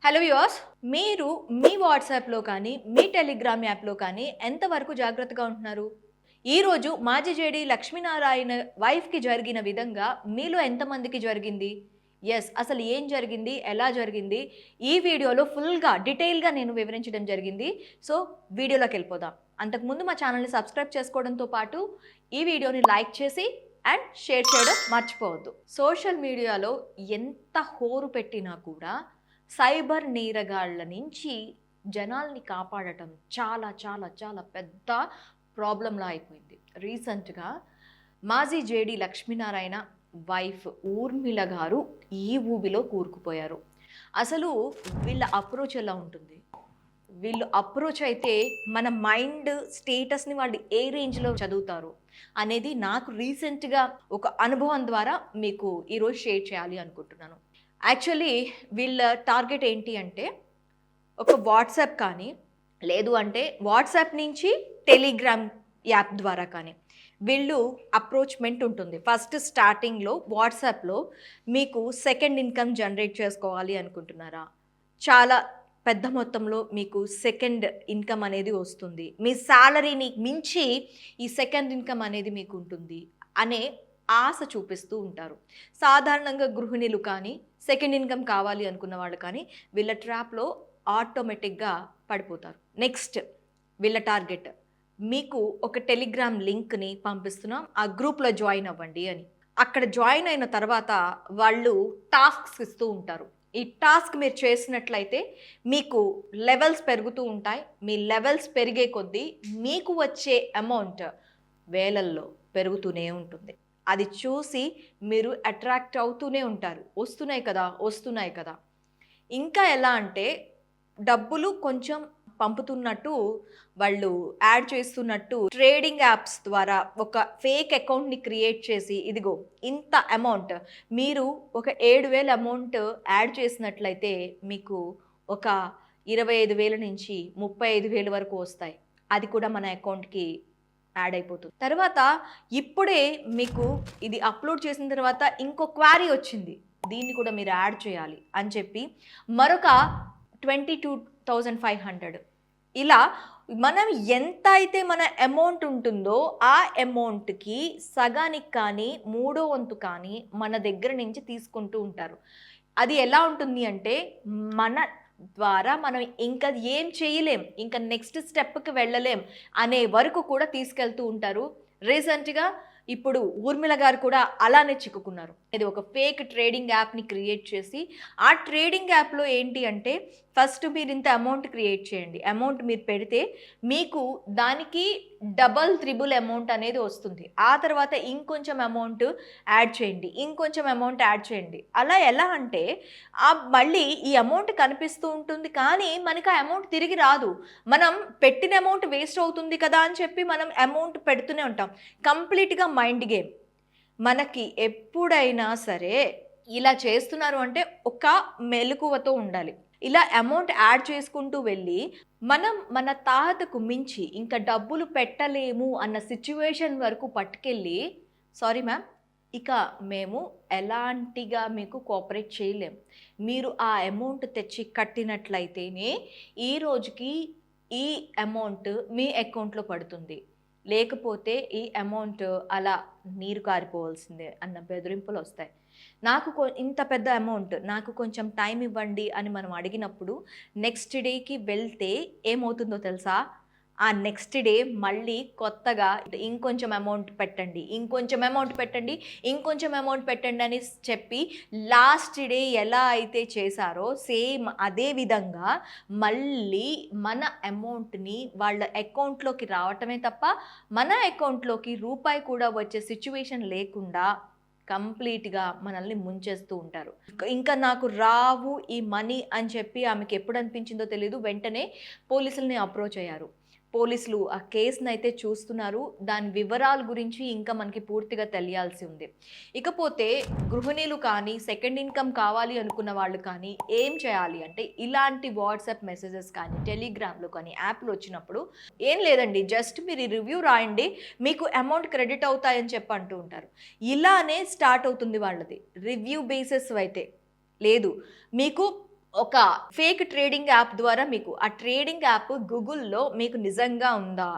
Hello viewers, మీరు మీ వాట్సాప్లో కానీ మీ టెలిగ్రామ్ యాప్లో కానీ ఎంతవరకు జాగ్రత్తగా ఉంటున్నారు? ఈరోజు మాజీ జేడీ లక్ష్మీనారాయణ వైఫ్కి జరిగిన విధంగా మీలో ఎంతమందికి జరిగింది? అసలు ఏం జరిగింది, ఎలా జరిగింది, ఈ వీడియోలో ఫుల్గా డీటెయిల్గా నేను వివరించడం జరిగింది. సో వీడియోలోకి వెళ్ళిపోదాం. అంతకుముందు మా ఛానల్ని సబ్స్క్రైబ్ చేసుకోవడంతో పాటు ఈ వీడియోని లైక్ చేసి అండ్ షేర్ చేయడం మర్చిపోవద్దు. సోషల్ మీడియాలో ఎంత హోరు పెట్టినా కూడా సైబర్ నేరగాళ్ల నుంచి జనాల్ని కాపాడటం చాలా చాలా చాలా పెద్ద ప్రాబ్లంలా అయిపోయింది. రీసెంట్గా మాజీ జేడీ లక్ష్మీనారాయణ వైఫ్ ఊర్మిళ గారు ఈ ఊబిలో కూరుకుపోయారు. అసలు వీళ్ళ అప్రోచ్ ఎలా ఉంటుంది? వీళ్ళు అప్రోచ్ అయితే మన మైండ్ స్టేటస్ని వాళ్ళు ఏ రేంజ్లో చదువుతారు అనేది నాకు రీసెంట్గా ఒక అనుభవం ద్వారా మీకు ఈరోజు షేర్ చేయాలి అనుకుంటున్నాను. యాక్చువల్లీ వీళ్ళ టార్గెట్ ఏంటి అంటే, ఒక వాట్సాప్ కానీ లేదు అంటే వాట్సాప్ నుంచి టెలిగ్రామ్ యాప్ ద్వారా కానీ వీళ్ళు అప్రోచ్మెంట్ ఉంటుంది. ఫస్ట్ స్టార్టింగ్లో వాట్సాప్లో మీకు సెకండ్ ఇన్కమ్ జనరేట్ చేసుకోవాలి అనుకుంటున్నారా? చాలా పెద్ద మొత్తంలో మీకు సెకండ్ ఇన్కమ్ అనేది వస్తుంది, మీ శాలరీని మించి ఈ సెకండ్ ఇన్కమ్ అనేది మీకు ఉంటుంది అనే ఆశ చూపిస్తూ ఉంటారు. సాధారణంగా గృహిణులు కానీ సెకండ్ ఇన్కమ్ కావాలి అనుకున్న వాళ్ళు కానీ వీళ్ళ ట్రాప్లో ఆటోమేటిక్గా పడిపోతారు. నెక్స్ట్ వీళ్ళ టార్గెట్, మీకు ఒక టెలిగ్రామ్ లింక్ని పంపిస్తున్నాం, ఆ గ్రూప్లో జాయిన్ అవ్వండి అని. అక్కడ జాయిన్ అయిన తర్వాత వాళ్ళు టాస్క్స్ ఇస్తూ ఉంటారు. ఈ టాస్క్ మీరు చేసినట్లయితే మీకు లెవెల్స్ పెరుగుతూ ఉంటాయి. మీ లెవెల్స్ పెరిగే కొద్దీ మీకు వచ్చే అమౌంట్ వేలల్లో పెరుగుతూనే ఉంటుంది. అది చూసి మీరు అట్రాక్ట్ అవుతూనే ఉంటారు. వస్తున్నాయి కదా. ఇంకా ఎలా అంటే డబ్బులు కొంచెం పంపుతున్నట్టు వాళ్ళు యాడ్ చేస్తున్నట్టు ట్రేడింగ్ యాప్స్ ద్వారా ఒక ఫేక్ అకౌంట్ని క్రియేట్ చేసి, ఇదిగో ఇంత అమౌంట్, మీరు ఒక 7,000 అమౌంట్ యాడ్ చేసినట్లయితే మీకు ఒక 25,000 నుంచి 35,000 వరకు వస్తాయి. అది కూడా మన అకౌంట్కి యాడ్ అయిపోతుంది. తర్వాత ఇప్పుడే మీకు ఇది అప్లోడ్ చేసిన తర్వాత ఇంకో క్వారీ వచ్చింది, దీన్ని కూడా మీరు యాడ్ చేయాలి అని చెప్పి మరొక 22,500. ఇలా మనం ఎంత అయితే మన అమౌంట్ ఉంటుందో ఆ అమౌంట్కి సగానికి కానీ 3వ వంతు కానీ మన దగ్గర నుంచి తీసుకుంటూ ఉంటారు. అది ఎలా ఉంటుంది అంటే, మన ద్వారా మనం ఇంకా ఏం చేయలేం, ఇంకా నెక్స్ట్ స్టెప్కి వెళ్ళలేం అనే వరకు కూడా తీసుకెళ్తూ ఉంటారు. రీసెంట్గా ఇప్పుడు ఊర్మిళ గారు కూడా అలానే చిక్కుకున్నారు. ఇది ఒక ఫేక్ ట్రేడింగ్ యాప్ని క్రియేట్ చేసి, ఆ ట్రేడింగ్ యాప్లో ఏంటి అంటే, ఫస్ట్ మీరు ఇంత అమౌంట్ క్రియేట్ చేయండి, అమౌంట్ మీరు పెడితే మీకు దానికి డబల్ త్రిబుల్ అమౌంట్ అనేది వస్తుంది. ఆ తర్వాత ఇంకొంచెం అమౌంట్ యాడ్ చేయండి, ఇంకొంచెం అమౌంట్ యాడ్ చేయండి. అలా ఎలా అంటే మళ్ళీ ఈ అమౌంట్ కనిపిస్తూ ఉంటుంది కానీ మనకు ఆ అమౌంట్ తిరిగి రాదు. మనం పెట్టిన అమౌంట్ వేస్ట్ అవుతుంది కదా అని చెప్పి మనం అమౌంట్ పెడుతూనే ఉంటాం. కంప్లీట్గా మైండ్ గేమ్. మనకి ఎప్పుడైనా సరే ఇలా చేస్తున్నారు అంటే ఒక మెలకువతో ఉండాలి. ఇలా అమౌంట్ యాడ్ చేసుకుంటూ వెళ్ళి మనం మన తాహతకు మించి ఇంకా డబ్బులు పెట్టలేము అన్న సిచ్యువేషన్ వరకు పట్టుకెళ్ళి, సారీ మ్యామ్, ఇక మేము ఎలాంటిగా మీకు కోఆపరేట్ చేయలేం, మీరు ఆ అమౌంట్ తెచ్చి కట్టినట్లయితేనే ఈ రోజుకి ఈ అమౌంట్ మీ అకౌంట్లో పడుతుంది, లేకపోతే ఈ అమౌంట్ అలా నీరు కారిపోవాల్సిందే అన్న బెదిరింపులు వస్తాయి. నాకు ఇంత పెద్ద అమౌంట్, నాకు కొంచెం టైం ఇవ్వండి అని మనం అడిగినప్పుడు నెక్స్ట్ డేకి వెళ్తే ఏమవుతుందో తెలుసా? ఆ నెక్స్ట్ డే మళ్ళీ కొత్తగా ఇంకొంచెం అమౌంట్ పెట్టండి, ఇంకొంచెం అమౌంట్ పెట్టండి, ఇంకొంచెం అమౌంట్ పెట్టండి అని చెప్పి లాస్ట్ డే ఎలా అయితే చేశారో సేమ్ అదే విధంగా మళ్ళీ మన అమౌంట్ని వాళ్ళ అకౌంట్లోకి రావటమే తప్ప మన అకౌంట్లోకి రూపాయి కూడా వచ్చే సిచ్యువేషన్ లేకుండా కంప్లీట్గా మనల్ని ముంచేస్తూ ఉంటారు. ఇంకా నాకు రావు ఈ మనీ అని చెప్పి ఆమెకి ఎప్పుడు అనిపించిందో తెలియదు, వెంటనే పోలీసుల్ని అప్రోచ్ అయ్యారు. పోలీసులు ఆ కేసును అయితే చూస్తున్నారు. దాని వివరాల గురించి ఇంకా మనకి పూర్తిగా తెలియాల్సి ఉంది. ఇకపోతే గృహిణులు కానీ సెకండ్ ఇన్కమ్ కావాలి అనుకున్న వాళ్ళు కానీ ఏం చేయాలి అంటే, ఇలాంటి వాట్సాప్ మెసేజెస్ కానీ టెలిగ్రామ్లో కానీ యాప్లు వచ్చినప్పుడు ఏం లేదండి, జస్ట్ మీరు రివ్యూ రాయండి, మీకు అమౌంట్ క్రెడిట్ అవుతాయని చెప్పి అంటూ ఉంటారు. ఇలానే స్టార్ట్ అవుతుంది వాళ్ళది. రివ్యూ బేసిస్ అయితే లేదు, మీకు ఒక ఫేక్ ట్రేడింగ్ యాప్ ద్వారా మీకు ఆ ట్రేడింగ్ యాప్ గూగుల్లో మీకు నిజంగా ఉందా,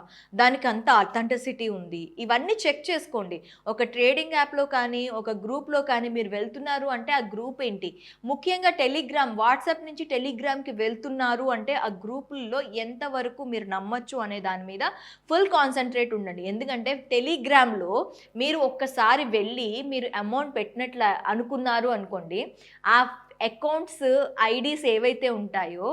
దానికి అంత అథెంటిసిటీ ఉంది, ఇవన్నీ చెక్ చేసుకోండి. ఒక ట్రేడింగ్ యాప్లో కానీ ఒక గ్రూప్లో కానీ మీరు వెళ్తున్నారు అంటే ఆ గ్రూప్ ఏంటి, ముఖ్యంగా టెలిగ్రామ్, వాట్సాప్ నుంచి టెలిగ్రామ్కి వెళ్తున్నారు అంటే ఆ గ్రూపుల్లో ఎంతవరకు మీరు నమ్మచ్చు అనే దాని మీద ఫుల్ కాన్సన్ట్రేట్ ఉండండి. ఎందుకంటే టెలిగ్రామ్లో మీరు ఒక్కసారి వెళ్ళి మీరు అమౌంట్ పెట్టినట్లు అనుకున్నారు అనుకోండి, ఆ అకౌంట్స్ ఐడీస్ ఏవైతే ఉంటాయో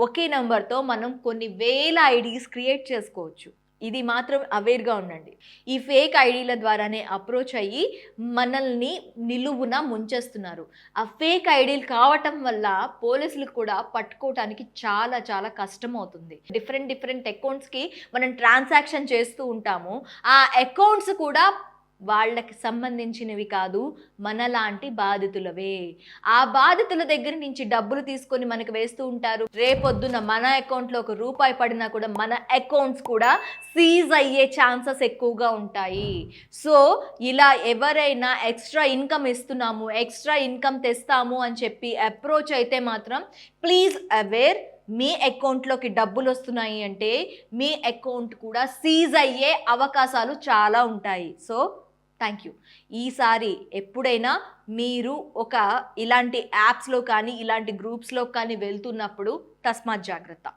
ఒకే నెంబర్తో మనం కొన్ని వేల ఐడీస్ క్రియేట్ చేసుకోవచ్చు. ఇది మాత్రం అవేర్గా ఉండండి. ఈ ఫేక్ ఐడీల ద్వారానే అప్రోచ్ అయ్యి మనల్ని నిలువున ముంచేస్తున్నారు. ఆ ఫేక్ ఐడీలు కావటం వల్ల పోలీసులకు కూడా పట్టుకోవటానికి చాలా చాలా కష్టం అవుతుంది. డిఫరెంట్ అకౌంట్స్కి మనం ట్రాన్సాక్షన్ చేస్తూ ఉంటాము. ఆ అకౌంట్స్ కూడా వాళ్ళకి సంబంధించినవి కాదు, మనలాంటి బాధితులవే. ఆ బాధితుల దగ్గర నుంచి డబ్బులు తీసుకొని మనకు వేస్తూ ఉంటారు. రేపొద్దున మన అకౌంట్లో ఒక రూపాయి పడినా కూడా మన అకౌంట్స్ కూడా సీజ్ అయ్యే ఛాన్సెస్ ఎక్కువగా ఉంటాయి. సో ఇలా ఎవరైనా ఎక్స్ట్రా ఇన్కమ్ ఇస్తున్నాము, ఎక్స్ట్రా ఇన్కమ్ తెస్తాము అని చెప్పి అప్రోచ్ అయితే మాత్రం ప్లీజ్ అవేర్. మీ అకౌంట్లోకి డబ్బులు వస్తున్నాయి అంటే మీ అకౌంట్ కూడా సీజ్ అయ్యే అవకాశాలు చాలా ఉంటాయి. So thank you. ఈసారి ఎప్పుడైనా మీరు ఒక ఇలాంటి యాప్స్లో కానీ ఇలాంటి గ్రూప్స్లో కానీ వెళ్తున్నప్పుడు తస్మాత్ జాగ్రత్త.